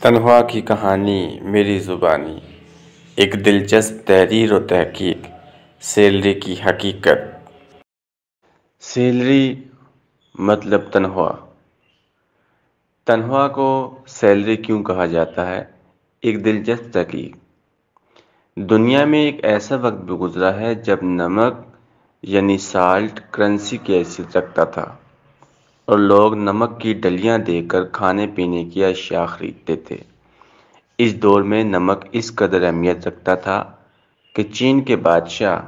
تنہا کی کہانی میری زبانی، ایک دلچسپ تحریر و تحقیق، سیلری کی حقیقت۔ سیلری مطلب تنہا۔ تنہا کو سیلری کیوں کہا جاتا ہے؟ ایک دلچسپ تحقیق۔ دنیا میں ایک ایسا وقت بھی گزرا ہے جب نمک یعنی سالٹ کرنسی کی حیثیت رکھتا تھا اور لوگ نمک کی ڈلیاں دے کر کھانے پینے کی اشیاء خریدتے تھے۔ اس دور میں نمک اس قدر اہمیت رکھتا تھا کہ چین کے بادشاہ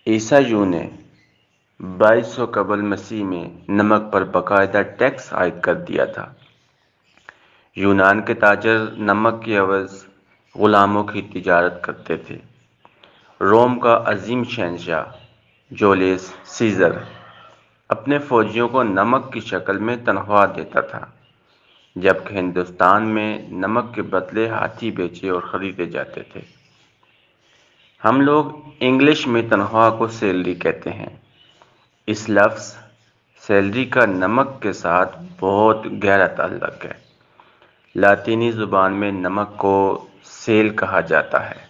عیسیٰ نے 2200 قبل مسیح میں نمک پر باقاعدہ ٹیکس عائد کر دیا تھا۔ یونان کے تاجر نمک کے عوض غلاموں کی تجارت کرتے تھے۔ روم کا عظیم شہنشاہ جولیس سیزر اپنے فوجیوں کو نمک کی شکل میں تنخواہ دیتا تھا، جبکہ ہندوستان میں نمک کے بدلے ہاتھی بیچے اور خریدے جاتے تھے۔ ہم لوگ انگلش میں تنخواہ کو سیلری کہتے ہیں۔ اس لفظ سیلری کا نمک کے ساتھ بہت گہرا تعلق ہے۔ لاطینی زبان میں نمک کو سیل کہا جاتا ہے۔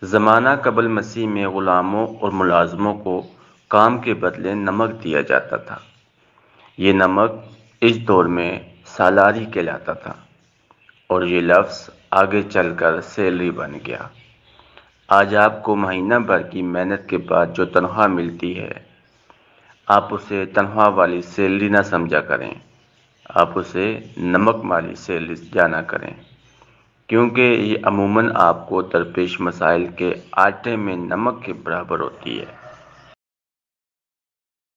زمانہ قبل مسیح میں غلاموں اور ملازموں کو کام کے بدلے نمک دیا جاتا تھا۔ یہ نمک اس دور میں سالاری کہلاتا تھا اور یہ لفظ آگے چل کر سیلری بن گیا۔ آج آپ کو مہینہ بھر کی محنت کے بعد جو تنخواہ ملتی ہے، آپ اسے تنخواہ والی سیلری نہ سمجھا کریں، آپ اسے نمک والی سیلری جانا کریں، کیونکہ یہ عموماً آپ کو درپیش مسائل کے آٹے میں نمک کے برابر ہوتی ہے۔